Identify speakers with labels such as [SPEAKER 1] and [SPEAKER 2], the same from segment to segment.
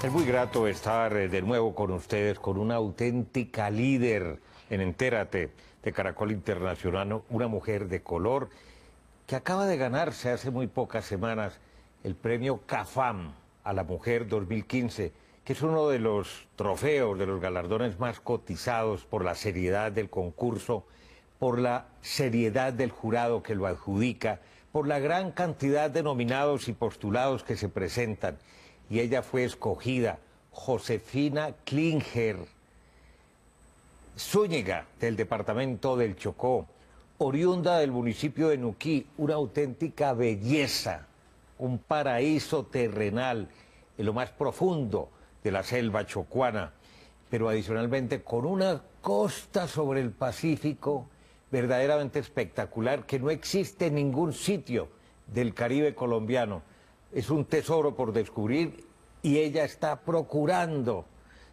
[SPEAKER 1] Es muy grato estar de nuevo con ustedes, con una auténtica líder en Entérate de Caracol Internacional, una mujer de color que acaba de ganarse hace muy pocas semanas el premio CAFAM a la Mujer 2015, que es uno de los trofeos, de los galardones más cotizados por la seriedad del concurso, por la seriedad del jurado que lo adjudica, por la gran cantidad de nominados y postulados que se presentan. Y ella fue escogida, Josefina Klinger Zúñiga, del departamento del Chocó, oriunda del municipio de Nuquí, una auténtica belleza, un paraíso terrenal en lo más profundo de la selva chocuana, pero adicionalmente con una costa sobre el Pacífico verdaderamente espectacular que no existe en ningún sitio del Caribe colombiano. Es un tesoro por descubrir y ella está procurando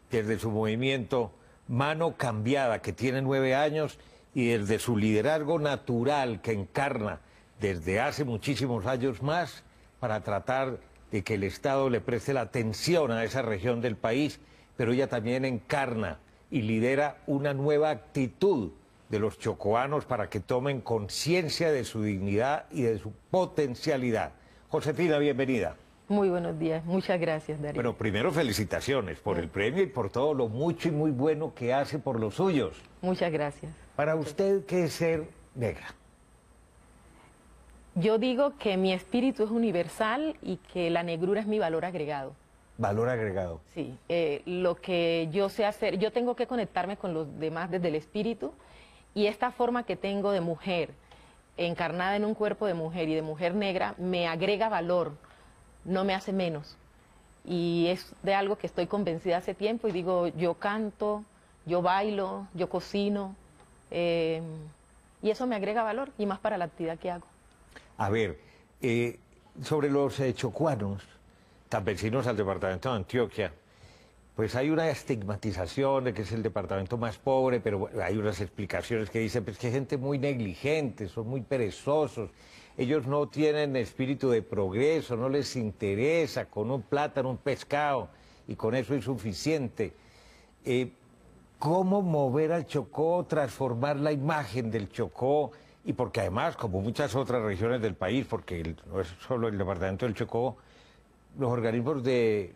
[SPEAKER 1] desde su movimiento Mano Cambiada, que tiene 9 años, y desde su liderazgo natural que encarna desde hace muchísimos años más para tratar de que el Estado le preste la atención a esa región del país, pero ella también encarna y lidera una nueva actitud de los chocoanos para que tomen conciencia de su dignidad y de su potencialidad. Josefina, bienvenida.
[SPEAKER 2] Muy buenos días, muchas gracias, Darío.
[SPEAKER 1] Bueno, primero felicitaciones por el premio y por todo lo mucho y muy bueno que hace por los suyos.
[SPEAKER 2] Muchas gracias.
[SPEAKER 1] Para usted, ¿qué es ser negra?
[SPEAKER 2] Yo digo que mi espíritu es universal y que la negrura es mi valor agregado.
[SPEAKER 1] Valor agregado.
[SPEAKER 2] Sí, lo que yo sé hacer, yo tengo que conectarme con los demás desde el espíritu, y esta forma que tengo de mujer, encarnada en un cuerpo de mujer y de mujer negra, me agrega valor, no me hace menos. Y es de algo que estoy convencida hace tiempo y digo, yo canto, yo bailo, yo cocino, y eso me agrega valor y más para la actividad que hago.
[SPEAKER 1] A ver, sobre los chocuanos, tan vecinos al departamento de Antioquia, pues hay una estigmatización de que es el departamento más pobre, pero hay unas explicaciones que dicen pues, que hay gente muy negligente, son muy perezosos, ellos no tienen espíritu de progreso, no les interesa, con un plátano, un pescado, y con eso es suficiente. ¿Cómo mover al Chocó, transformar la imagen del Chocó? Y porque además, como muchas otras regiones del país, porque no es solo el departamento del Chocó, los organismos de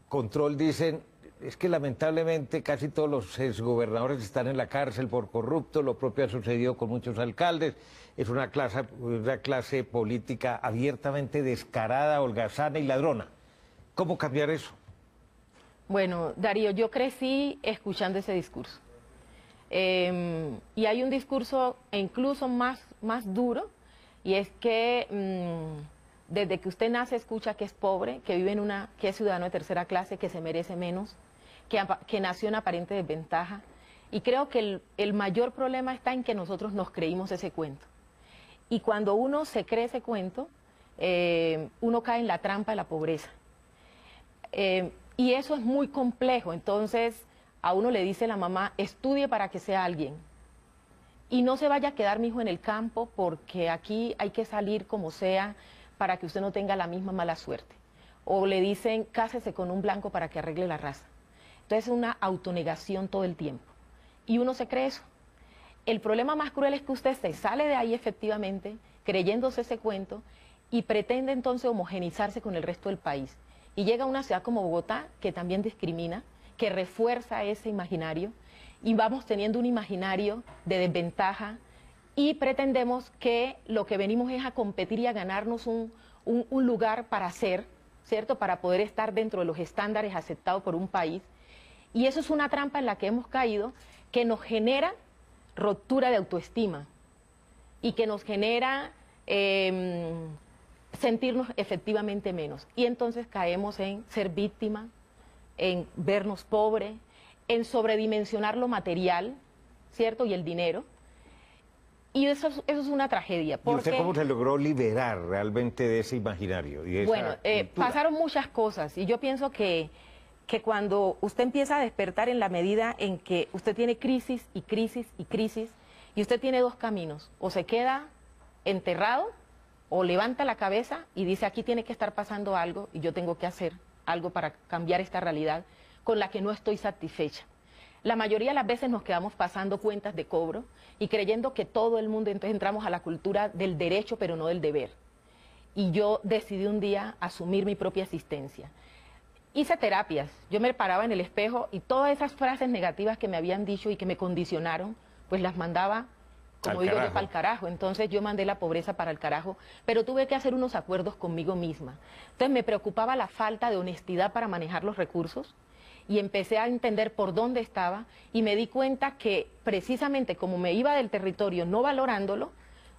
[SPEAKER 1] control dicen, es que lamentablemente casi todos los exgobernadores están en la cárcel por corruptos, lo propio ha sucedido con muchos alcaldes, es una clase política abiertamente descarada, holgazana y ladrona. ¿Cómo cambiar eso?
[SPEAKER 2] Bueno, Darío, yo crecí escuchando ese discurso. Y hay un discurso incluso más duro, y es que desde que usted nace escucha que es pobre, que vive que es ciudadano de tercera clase, que se merece menos, que nació en aparente desventaja. Y creo que el mayor problema está en que nosotros nos creímos ese cuento. Y cuando uno se cree ese cuento, uno cae en la trampa de la pobreza. Y eso es muy complejo. Entonces a uno le dice la mamá, estudie para que sea alguien. Y no se vaya a quedar, mi hijo, en el campo, porque aquí hay que salir como sea para que usted no tenga la misma mala suerte. O le dicen, cásese con un blanco para que arregle la raza. Entonces es una autonegación todo el tiempo. Y uno se cree eso. El problema más cruel es que usted se sale de ahí efectivamente, creyéndose ese cuento, y pretende entonces homogenizarse con el resto del país. Y llega a una ciudad como Bogotá, que también discrimina, que refuerza ese imaginario, y vamos teniendo un imaginario de desventaja, y pretendemos que lo que venimos es a competir y a ganarnos un lugar para ser, ¿cierto? Para poder estar dentro de los estándares aceptados por un país. Y eso es una trampa en la que hemos caído, que nos genera ruptura de autoestima y que nos genera sentirnos efectivamente menos. Y entonces caemos en ser víctima, en vernos pobres, en sobredimensionar lo material, ¿cierto? Y el dinero. Y eso es una tragedia.
[SPEAKER 1] Porque... ¿Y usted cómo se logró liberar realmente de ese imaginario? Y de
[SPEAKER 2] bueno, pasaron muchas cosas, y yo pienso que cuando usted empieza a despertar en la medida en que usted tiene crisis y crisis y crisis, y usted tiene dos caminos, o se queda enterrado, o levanta la cabeza y dice, aquí tiene que estar pasando algo y yo tengo que hacer algo para cambiar esta realidad con la que no estoy satisfecha. La mayoría de las veces nos quedamos pasando cuentas de cobro y creyendo que todo el mundo, entonces entramos a la cultura del derecho pero no del deber. Y yo decidí un día asumir mi propia asistencia. Hice terapias, yo me paraba en el espejo y todas esas frases negativas que me habían dicho y que me condicionaron, pues las mandaba, como digo yo, para el carajo. Entonces yo mandé la pobreza para el carajo, pero tuve que hacer unos acuerdos conmigo misma. Entonces me preocupaba la falta de honestidad para manejar los recursos y empecé a entender por dónde estaba y me di cuenta que precisamente como me iba del territorio no valorándolo,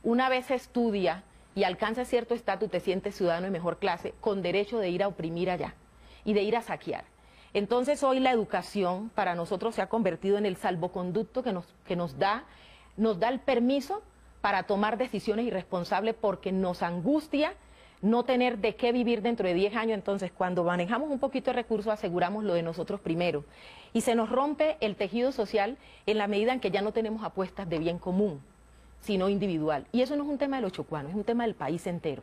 [SPEAKER 2] una vez se estudia y alcanza cierto estatus, te sientes ciudadano de mejor clase, con derecho de ir a oprimir allá y de ir a saquear. Entonces hoy la educación para nosotros se ha convertido en el salvoconducto que nos da el permiso para tomar decisiones irresponsables porque nos angustia no tener de qué vivir dentro de 10 años. Entonces cuando manejamos un poquito de recursos aseguramos lo de nosotros primero y se nos rompe el tejido social en la medida en que ya no tenemos apuestas de bien común, sino individual. Y eso no es un tema de los chocuanos, es un tema del país entero,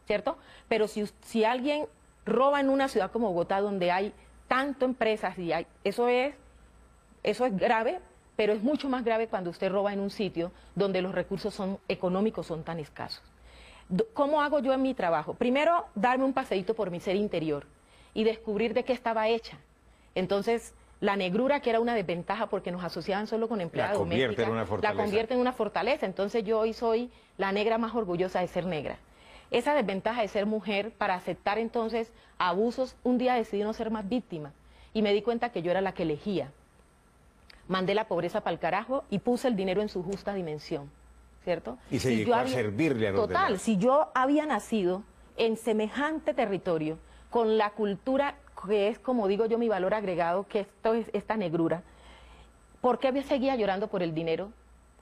[SPEAKER 2] ¿cierto? Pero si alguien roba en una ciudad como Bogotá donde hay tanto empresas y eso es grave, pero es mucho más grave cuando usted roba en un sitio donde los recursos económicos son tan escasos. ¿Cómo hago yo en mi trabajo? Primero, darme un paseíto por mi ser interior y descubrir de qué estaba hecha. Entonces, la negrura, que era una desventaja porque nos asociaban solo con empleadas domésticas, la convierte en una fortaleza. Entonces yo hoy soy la negra más orgullosa de ser negra. Esa desventaja de ser mujer para aceptar entonces abusos, un día decidí no ser más víctima y me di cuenta que yo era la que elegía. Mandé la pobreza para el carajo y puse el dinero en su justa dimensión, ¿cierto?
[SPEAKER 1] Y se dedicó a servirle a los demás.
[SPEAKER 2] Total, si yo había nacido en semejante territorio, con la cultura que es, como digo yo, mi valor agregado, que esto es esta negrura, ¿por qué seguía llorando por el dinero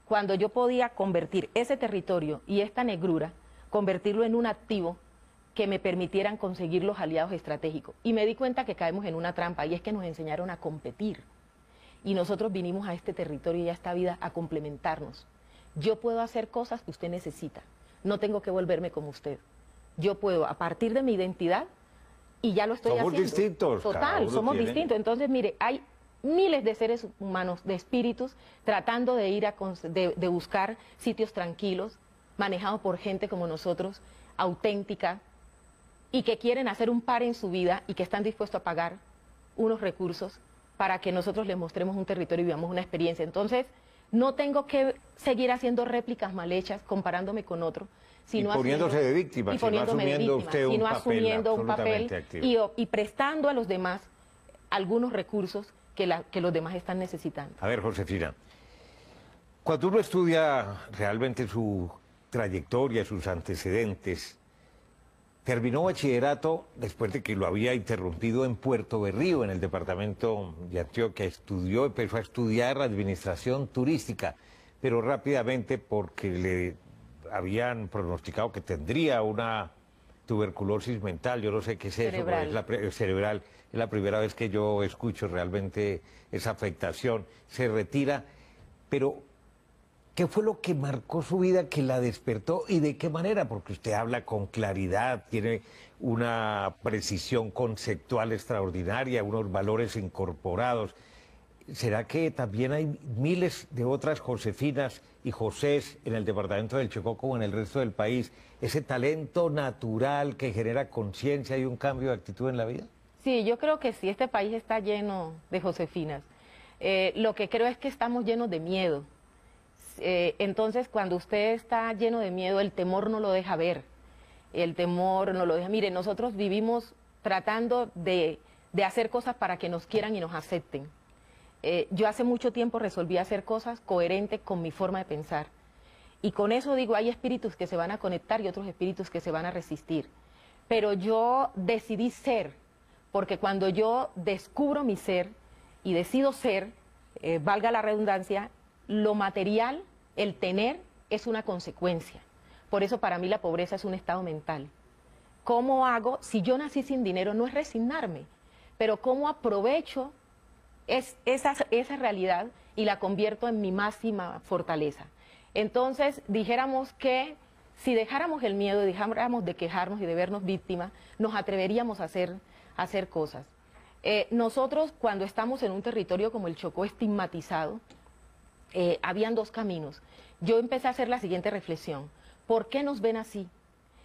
[SPEAKER 2] cuando yo podía convertir ese territorio y esta negrura, convertirlo en un activo que me permitieran conseguir los aliados estratégicos? Y me di cuenta que caemos en una trampa y es que nos enseñaron a competir. Y nosotros vinimos a este territorio y a esta vida a complementarnos. Yo puedo hacer cosas que usted necesita, no tengo que volverme como usted. Yo puedo, a partir de mi identidad, y ya lo estoy haciendo.
[SPEAKER 1] Somos distintos.
[SPEAKER 2] Total, somos distintos. Entonces, mire, hay miles de seres humanos, de espíritus, tratando de ir de buscar sitios tranquilos, manejados por gente como nosotros, auténtica, y que quieren hacer un par en su vida y que están dispuestos a pagar unos recursos para que nosotros les mostremos un territorio y vivamos una experiencia. Entonces, no tengo que seguir haciendo réplicas mal hechas, comparándome con otro, sino
[SPEAKER 1] y poniéndose de víctima,
[SPEAKER 2] sino asumiendo usted un papel
[SPEAKER 1] activo.
[SPEAKER 2] Y prestando a los demás algunos recursos que los demás están necesitando.
[SPEAKER 1] A ver, Josefina, cuando uno estudia realmente su trayectoria, sus antecedentes, terminó bachillerato después de que lo había interrumpido en Puerto Berrío, en el departamento de Antioquia. Empezó a estudiar administración turística, pero rápidamente, porque le habían pronosticado que tendría una tuberculosis mental, yo no sé qué es
[SPEAKER 2] cerebral.
[SPEAKER 1] Eso, cerebral, es la primera vez que yo escucho realmente esa afectación, se retira, pero ¿qué fue lo que marcó su vida, que la despertó y de qué manera? Porque usted habla con claridad, tiene una precisión conceptual extraordinaria, unos valores incorporados. ¿Será que también hay miles de otras Josefinas y Josés en el departamento del Chocó como en el resto del país? ¿Ese talento natural que genera conciencia y un cambio de actitud en la vida?
[SPEAKER 2] Sí, yo creo que sí, este país está lleno de Josefinas. Lo que creo es que estamos llenos de miedo. Entonces, cuando usted está lleno de miedo, el temor no lo deja ver. El temor no lo deja. Mire, nosotros vivimos tratando de hacer cosas para que nos quieran y nos acepten. Yo hace mucho tiempo resolví hacer cosas coherentes con mi forma de pensar. Y con eso digo, hay espíritus que se van a conectar y otros espíritus que se van a resistir. Pero yo decidí ser, porque cuando yo descubro mi ser y decido ser, valga la redundancia, lo material, el tener, es una consecuencia. Por eso para mí la pobreza es un estado mental. ¿Cómo hago? Si yo nací sin dinero, no es resignarme, pero ¿cómo aprovecho esa realidad y la convierto en mi máxima fortaleza? Entonces, dijéramos que si dejáramos el miedo y dejáramos de quejarnos y de vernos víctimas, nos atreveríamos a hacer cosas. Nosotros, cuando estamos en un territorio como el Chocó estigmatizado, habían dos caminos. Yo empecé a hacer la siguiente reflexión: ¿por qué nos ven así?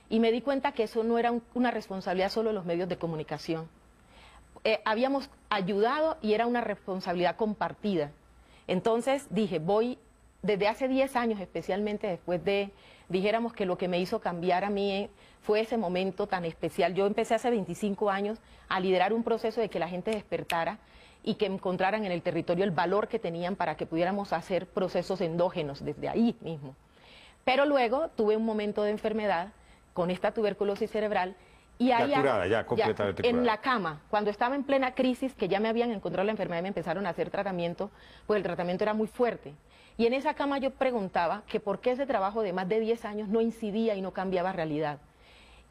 [SPEAKER 2] Y me di cuenta que eso no era una responsabilidad solo de los medios de comunicación. Habíamos ayudado y era una responsabilidad compartida. Entonces dije, desde hace 10 años, especialmente después de, dijéramos que lo que me hizo cambiar a mí fue ese momento tan especial. Yo empecé hace 25 años a liderar un proceso de que la gente despertara y que encontraran en el territorio el valor que tenían para que pudiéramos hacer procesos endógenos desde ahí mismo. Pero luego tuve un momento de enfermedad con esta tuberculosis cerebral y ahí
[SPEAKER 1] ya completamente curada.
[SPEAKER 2] En la cama, cuando estaba en plena crisis, que ya me habían encontrado la enfermedad y me empezaron a hacer tratamiento, pues el tratamiento era muy fuerte. Y en esa cama yo preguntaba que por qué ese trabajo de más de 10 años no incidía y no cambiaba realidad.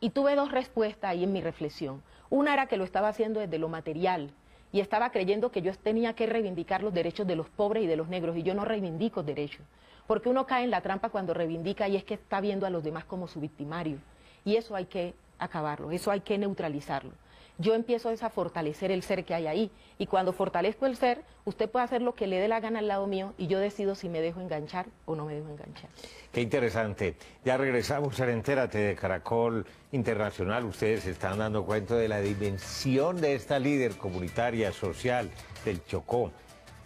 [SPEAKER 2] Y tuve dos respuestas ahí en mi reflexión. Una era que lo estaba haciendo desde lo material y estaba creyendo que yo tenía que reivindicar los derechos de los pobres y de los negros, y yo no reivindico derechos, porque uno cae en la trampa cuando reivindica y es que está viendo a los demás como su victimario, y eso hay que acabarlo, eso hay que neutralizarlo. Yo empiezo a fortalecer el ser que hay ahí, y cuando fortalezco el ser, usted puede hacer lo que le dé la gana al lado mío y yo decido si me dejo enganchar o no me dejo enganchar.
[SPEAKER 1] Qué interesante. Ya regresamos en Entérate de Caracol Internacional. Ustedes se están dando cuenta de la dimensión de esta líder comunitaria, social del Chocó,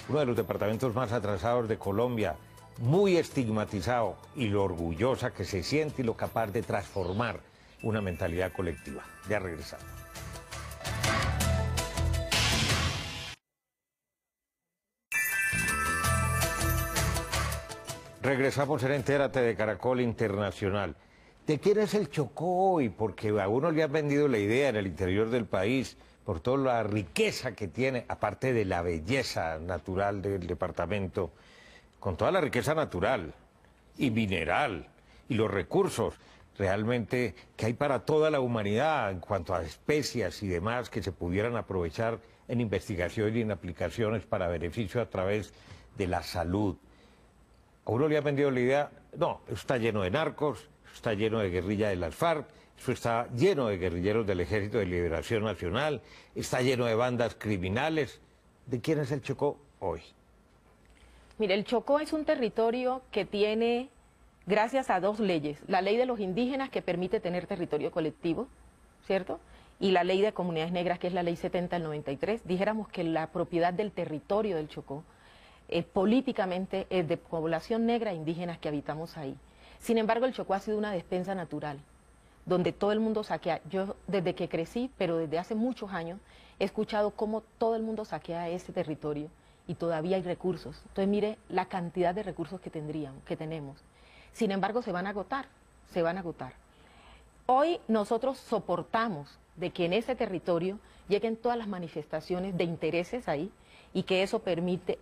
[SPEAKER 1] uno de los departamentos más atrasados de Colombia, muy estigmatizado, y lo orgullosa que se siente y lo capaz de transformar una mentalidad colectiva. Ya regresamos. Regresamos en Entérate de Caracol Internacional. ¿De quién es el Chocó hoy? Porque a uno le han vendido la idea en el interior del país, por toda la riqueza que tiene, aparte de la belleza natural del departamento, con toda la riqueza natural y mineral y los recursos realmente que hay para toda la humanidad en cuanto a especias y demás que se pudieran aprovechar en investigación y en aplicaciones para beneficio a través de la salud. A uno le ha vendido la idea, no, eso está lleno de narcos, eso está lleno de guerrilla de las FARC, eso está lleno de guerrilleros del Ejército de Liberación Nacional, está lleno de bandas criminales. ¿De quién es el Chocó hoy?
[SPEAKER 2] Mire, el Chocó es un territorio que tiene, gracias a dos leyes, la ley de los indígenas, que permite tener territorio colectivo, ¿cierto? Y la ley de comunidades negras, que es la ley 70 del 93. Dijéramos que la propiedad del territorio del Chocó políticamente es de población negra e indígenas que habitamos ahí. Sin embargo, el Chocó ha sido una despensa natural, donde todo el mundo saquea. Yo desde que crecí, pero desde hace muchos años, he escuchado cómo todo el mundo saquea ese territorio y todavía hay recursos. Entonces mire la cantidad de recursos que tenemos. Sin embargo, se van a agotar, se van a agotar. Hoy nosotros soportamos de que en ese territorio lleguen todas las manifestaciones de intereses ahí, y que eso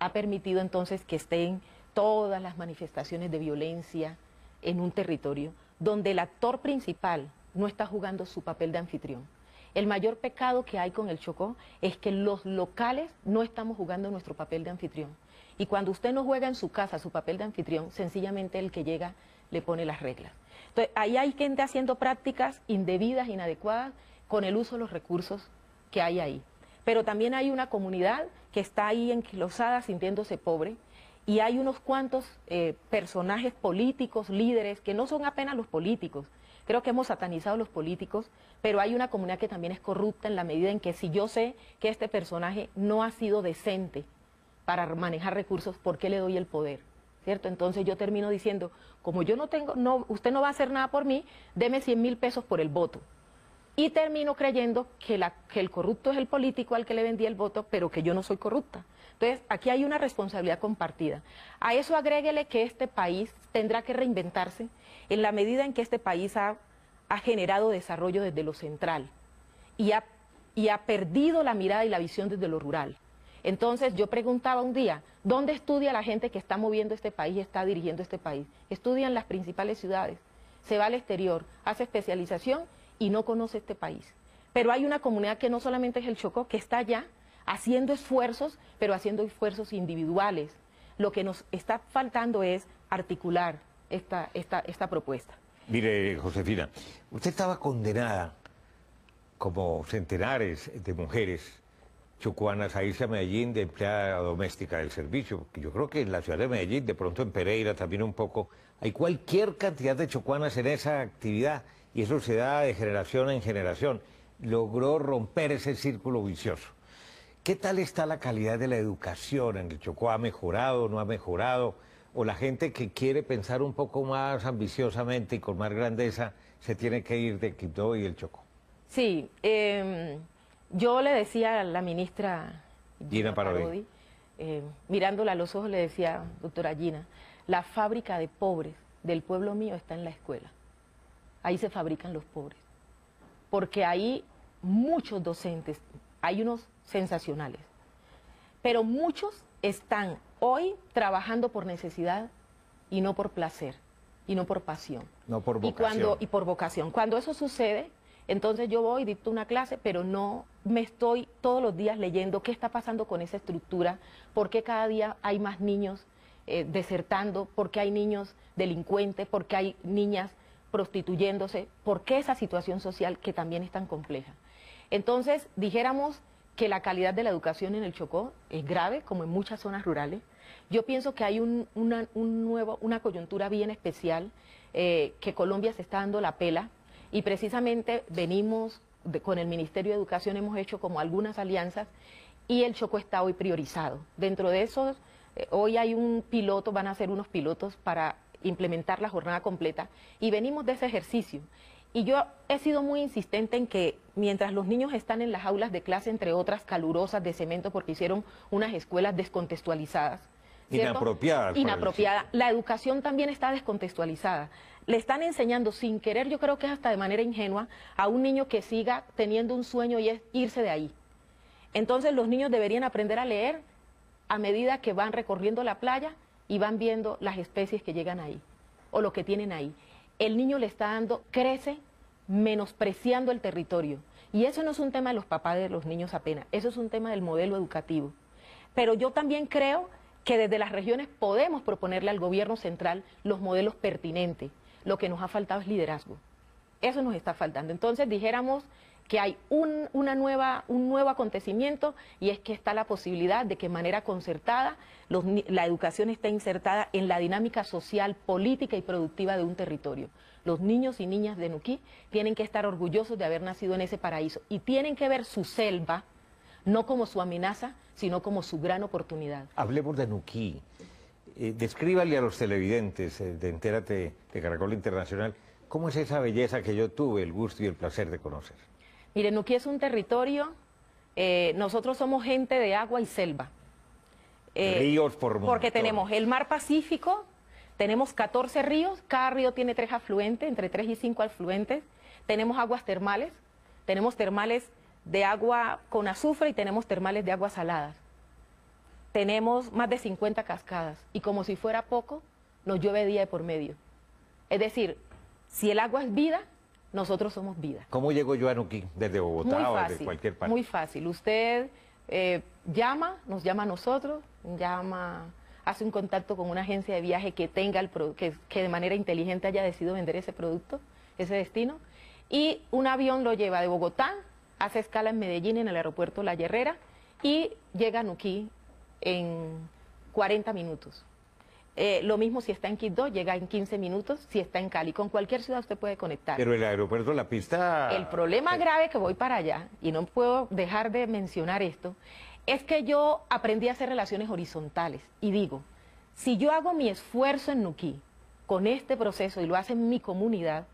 [SPEAKER 2] ha permitido entonces que estén todas las manifestaciones de violencia en un territorio donde el actor principal no está jugando su papel de anfitrión. El mayor pecado que hay con el Chocó es que los locales no estamos jugando nuestro papel de anfitrión. Y cuando usted no juega en su casa su papel de anfitrión, sencillamente el que llega le pone las reglas. Entonces, ahí hay gente haciendo prácticas indebidas, inadecuadas, con el uso de los recursos que hay ahí. Pero también hay una comunidad que está ahí enquilosada, sintiéndose pobre, y hay unos cuantos personajes políticos, líderes, que no son apenas los políticos. Creo que hemos satanizado a los políticos, pero hay una comunidad que también es corrupta, en la medida en que si yo sé que este personaje no ha sido decente para manejar recursos, ¿por qué le doy el poder? ¿Cierto? Entonces yo termino diciendo, como yo no tengo, usted no va a hacer nada por mí, deme 100.000 pesos por el voto. Y termino creyendo que el corrupto es el político al que le vendí el voto, pero que yo no soy corrupta. Entonces, aquí hay una responsabilidad compartida. A eso agréguele que este país tendrá que reinventarse en la medida en que este país ha generado desarrollo desde lo central y ha perdido la mirada y la visión desde lo rural. Entonces, yo preguntaba un día, ¿dónde estudia la gente que está moviendo este país y está dirigiendo este país? Estudia en las principales ciudades, se va al exterior, hace especialización y no conoce este país. Pero hay una comunidad que no solamente es el Chocó, que está allá haciendo esfuerzos, pero haciendo esfuerzos individuales. Lo que nos está faltando es articular esta propuesta.
[SPEAKER 1] Mire, Josefina, usted estaba condenada como centenares de mujeres chocuanas a irse a Medellín de empleada doméstica del servicio. Yo creo que en la ciudad de Medellín, de pronto en Pereira también un poco, hay cualquier cantidad de chocuanas en esa actividad y eso se da de generación en generación. Logró romper ese círculo vicioso. ¿Qué tal está la calidad de la educación en el Chocó? ¿Ha mejorado, no ha mejorado? ¿O la gente que quiere pensar un poco más ambiciosamente y con más grandeza se tiene que ir de Quibdó y el Chocó?
[SPEAKER 2] Sí, yo le decía a la ministra
[SPEAKER 1] Gina Parodi,
[SPEAKER 2] mirándola a los ojos le decía, doctora Gina, la fábrica de pobres del pueblo mío está en la escuela. Ahí se fabrican los pobres. Porque ahí muchos docentes, hay unos sensacionales, pero muchos están hoy trabajando por necesidad y no por placer, y no por pasión.
[SPEAKER 1] No por vocación.
[SPEAKER 2] Y por vocación. Cuando eso sucede, entonces yo voy, dicto una clase, pero no me estoy todos los días leyendo qué está pasando con esa estructura, por qué cada día hay más niños desertando, por qué hay niños delincuentes, por qué hay niñas prostituyéndose, por qué esa situación social que también es tan compleja. Entonces, dijéramos que la calidad de la educación en el Chocó es grave, como en muchas zonas rurales. Yo pienso que hay una coyuntura bien especial, que Colombia se está dando la pela, y precisamente venimos con el Ministerio de Educación, hemos hecho como algunas alianzas, y el Chocó está hoy priorizado. Dentro de esos, hoy hay un piloto, van a ser unos pilotos para implementar la jornada completa, y venimos de ese ejercicio. Y yo he sido muy insistente en que mientras los niños están en las aulas de clase, entre otras calurosas de cemento, porque hicieron unas escuelas descontextualizadas, ¿cierto?
[SPEAKER 1] Inapropiadas.
[SPEAKER 2] Inapropiada. La educación también está descontextualizada. Le están enseñando sin querer, yo creo que es hasta de manera ingenua, a un niño que siga teniendo un sueño y es irse de ahí. Entonces los niños deberían aprender a leer a medida que van recorriendo la playa y van viendo las especies que llegan ahí, o lo que tienen ahí. El niño le está dando, crece menospreciando el territorio. Y eso no es un tema de los papás de los niños apenas, eso es un tema del modelo educativo. Pero yo también creo que desde las regiones podemos proponerle al gobierno central los modelos pertinentes. Lo que nos ha faltado es liderazgo. Eso nos está faltando. Entonces dijéramos que hay un nuevo acontecimiento, y es que está la posibilidad de que de manera concertada la educación esté insertada en la dinámica social, política y productiva de un territorio. Los niños y niñas de Nuquí tienen que estar orgullosos de haber nacido en ese paraíso y tienen que ver su selva no como su amenaza, sino como su gran oportunidad.
[SPEAKER 1] Hablemos de Nuquí. Descríbale a los televidentes de Entérate de Caracol Internacional cómo es esa belleza que yo tuve el gusto y el placer de conocer.
[SPEAKER 2] Mire, Nuquí es un territorio, nosotros somos gente de agua y selva.
[SPEAKER 1] Ríos por montón.
[SPEAKER 2] Porque tenemos el mar Pacífico, tenemos 14 ríos, cada río tiene 3 afluentes, entre 3 y 5 afluentes. Tenemos aguas termales, tenemos termales de agua con azufre y tenemos termales de aguas saladas. Tenemos más de 50 cascadas y como si fuera poco, nos llueve día de por medio. Es decir, si el agua es vida, nosotros somos vida.
[SPEAKER 1] ¿Cómo llego yo a Nuquí? ¿Desde Bogotá o desde cualquier parte?
[SPEAKER 2] Muy fácil. Usted nos llama a nosotros, hace un contacto con una agencia de viaje que tenga que de manera inteligente haya decidido vender ese producto, ese destino, y un avión lo lleva de Bogotá, hace escala en Medellín, en el aeropuerto La Herrera, y llega a Nuquí en 40 minutos. Lo mismo si está en Quibdó, llega en 15 minutos, si está en Cali. Con cualquier ciudad usted puede conectar.
[SPEAKER 1] Pero el aeropuerto, la pista...
[SPEAKER 2] El problema grave que voy para allá, y no puedo dejar de mencionar esto, es que yo aprendí a hacer relaciones horizontales. Y digo, si yo hago mi esfuerzo en Nuquí con este proceso y lo hace en mi comunidad,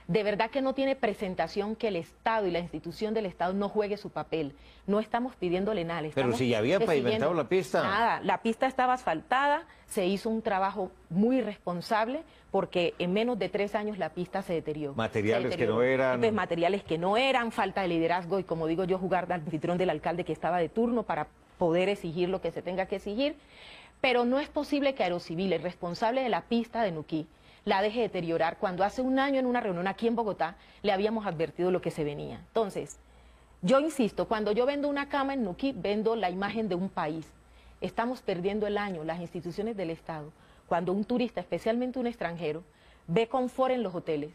[SPEAKER 2] de verdad que no tiene presentación que el Estado y la institución del Estado no juegue su papel. No estamos pidiéndole nada.
[SPEAKER 1] Pero si ya había pavimentado la pista.
[SPEAKER 2] Nada, la pista estaba asfaltada, se hizo un trabajo muy responsable porque en menos de 3 años la pista se deterioró.
[SPEAKER 1] Materiales que no eran.
[SPEAKER 2] Entonces, materiales que no eran, falta de liderazgo y, como digo yo, jugar de anfitrión del alcalde que estaba de turno para poder exigir lo que se tenga que exigir. Pero no es posible que Aerocivil, el responsable de la pista de Nuquí, la deje deteriorar cuando hace un año en una reunión aquí en Bogotá le habíamos advertido lo que se venía. Entonces, yo insisto, cuando yo vendo una cama en Nuquí, vendo la imagen de un país. Estamos perdiendo el año, las instituciones del Estado, cuando un turista, especialmente un extranjero, ve confort en los hoteles,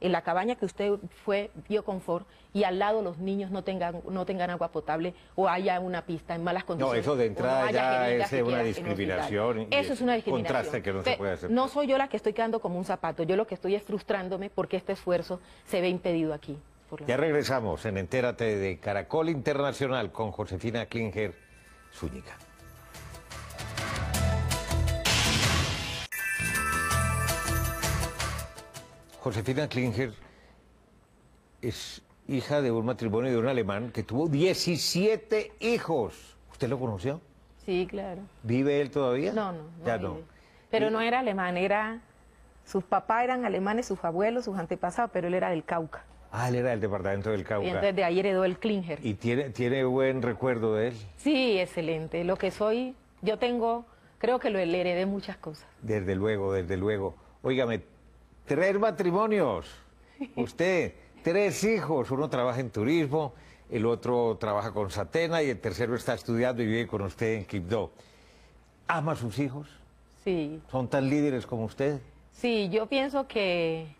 [SPEAKER 2] en la cabaña que usted vio confort, y al lado los niños no tengan agua potable o haya una pista en malas condiciones.
[SPEAKER 1] No, eso de entrada
[SPEAKER 2] no
[SPEAKER 1] ya
[SPEAKER 2] jeringas
[SPEAKER 1] es una discriminación.
[SPEAKER 2] Eso es una discriminación.
[SPEAKER 1] Contraste que no se puede hacer.
[SPEAKER 2] No soy yo la que estoy quedando como un zapato, yo lo que estoy es frustrándome porque este esfuerzo se ve impedido aquí.
[SPEAKER 1] Ya regresamos en Entérate de Caracol Internacional con Josefina Klinger Zúñiga. Josefina Klinger es hija de un matrimonio de un alemán que tuvo 17 hijos. ¿Usted lo conoció?
[SPEAKER 2] Sí, claro.
[SPEAKER 1] ¿Vive él todavía?
[SPEAKER 2] No,
[SPEAKER 1] ya
[SPEAKER 2] vive.
[SPEAKER 1] no.
[SPEAKER 2] Pero no era alemán, sus papás eran alemanes, sus abuelos, sus antepasados, pero él era del Cauca.
[SPEAKER 1] Ah, él era del departamento del Cauca.
[SPEAKER 2] Y entonces de ahí heredó el Klinger.
[SPEAKER 1] ¿Y tiene buen recuerdo de él?
[SPEAKER 2] Sí, excelente. Lo que soy, creo que le heredé muchas cosas.
[SPEAKER 1] Desde luego, desde luego. Óigame, 3 matrimonios. Usted, 3 hijos. Uno trabaja en turismo, el otro trabaja con Satena y el tercero está estudiando y vive con usted en Quibdó. ¿Ama a sus hijos?
[SPEAKER 2] Sí.
[SPEAKER 1] ¿Son tan líderes como usted?
[SPEAKER 2] Sí, yo pienso que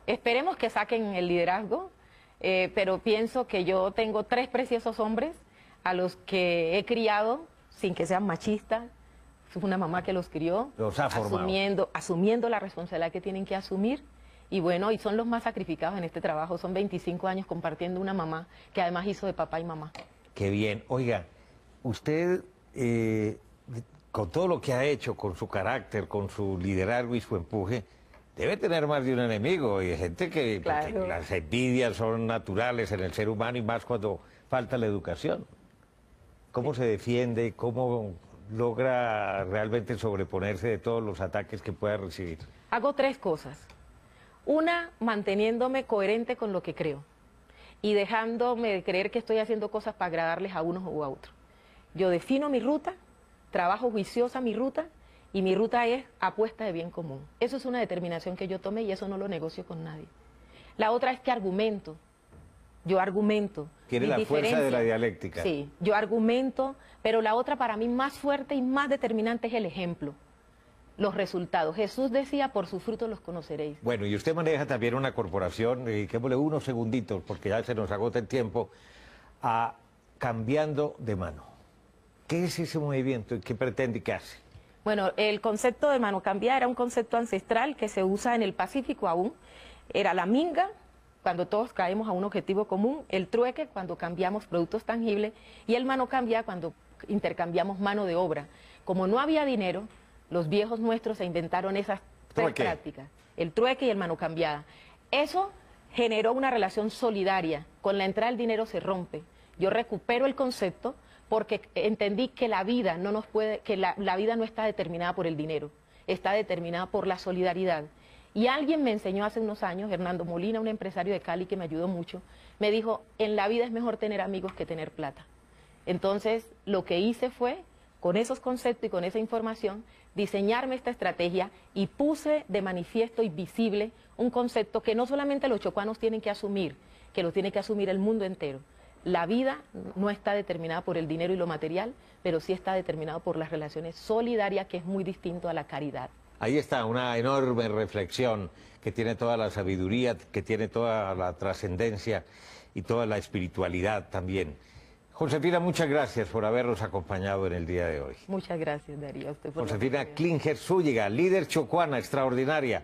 [SPEAKER 2] esperemos que saquen el liderazgo, pero pienso que yo tengo 3 preciosos hombres a los que he criado sin que sean machistas. Es una mamá que los crió,
[SPEAKER 1] los ha formado.
[SPEAKER 2] asumiendo la responsabilidad que tienen que asumir. Y bueno, y son los más sacrificados en este trabajo. Son 25 años compartiendo una mamá que además hizo de papá y mamá.
[SPEAKER 1] Qué bien. Oiga, usted, con todo lo que ha hecho, con su carácter, con su liderazgo y su empuje, debe tener más de un enemigo. Y hay gente que
[SPEAKER 2] claro.
[SPEAKER 1] Porque las envidias son naturales en el ser humano y más cuando falta la educación. ¿Cómo se defiende? ¿Cómo logra realmente sobreponerse de todos los ataques que pueda recibir?
[SPEAKER 2] Hago 3 cosas. Una, manteniéndome coherente con lo que creo y dejándome de creer que estoy haciendo cosas para agradarles a unos o a otros. Yo defino mi ruta, trabajo juiciosa mi ruta y mi ruta es apuesta de bien común. Eso es una determinación que yo tomé y eso no lo negocio con nadie. La otra es que argumento. Yo argumento.
[SPEAKER 1] Tiene la fuerza de la dialéctica.
[SPEAKER 2] Sí, yo argumento, pero la otra para mí más fuerte y más determinante es el ejemplo. Los resultados. Jesús decía, por sus frutos los conoceréis.
[SPEAKER 1] Bueno, y usted maneja también una corporación, quémosle unos segunditos, porque ya se nos agota el tiempo, a Cambiando de Mano. ¿Qué es ese movimiento y qué pretende y qué hace?
[SPEAKER 2] Bueno, el concepto de mano cambiada era un concepto ancestral que se usa en el Pacífico aún. Era la minga, cuando todos caemos a un objetivo común, el trueque, cuando cambiamos productos tangibles, y el mano cambiada, cuando intercambiamos mano de obra. Como no había dinero, los viejos nuestros se inventaron esas 3 prácticas, el trueque y el mano cambiada. Eso generó una relación solidaria. Con la entrada del dinero se rompe. Yo recupero el concepto porque entendí que la vida no la vida no está determinada por el dinero, está determinada por la solidaridad. Y alguien me enseñó hace unos años, Hernando Molina, un empresario de Cali que me ayudó mucho, me dijo, en la vida es mejor tener amigos que tener plata. Entonces, lo que hice fue, con esos conceptos y con esa información, diseñarme esta estrategia y puse de manifiesto y visible un concepto que no solamente los chocuanos tienen que asumir, que lo tiene que asumir el mundo entero. La vida no está determinada por el dinero y lo material, pero sí está determinada por las relaciones solidarias, que es muy distinto a la caridad.
[SPEAKER 1] Ahí está una enorme reflexión que tiene toda la sabiduría, que tiene toda la trascendencia y toda la espiritualidad también. Josefina, muchas gracias por habernos acompañado en el día de hoy.
[SPEAKER 2] Muchas gracias, Darío.
[SPEAKER 1] Josefina Klinger Zúñiga, líder chocuana extraordinaria.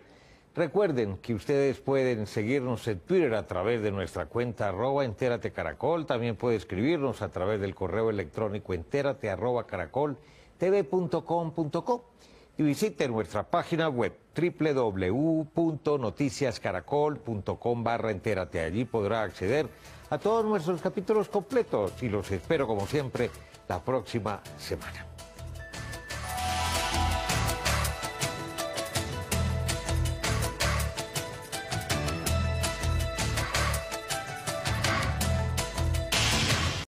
[SPEAKER 1] Recuerden que ustedes pueden seguirnos en Twitter a través de nuestra cuenta @entératecaracol. También puede escribirnos a través del correo electrónico enterate@caracoltv.com.co y visiten nuestra página web www.noticiascaracol.com/entérate. Allí podrá acceder a todos nuestros capítulos completos y los espero como siempre la próxima semana.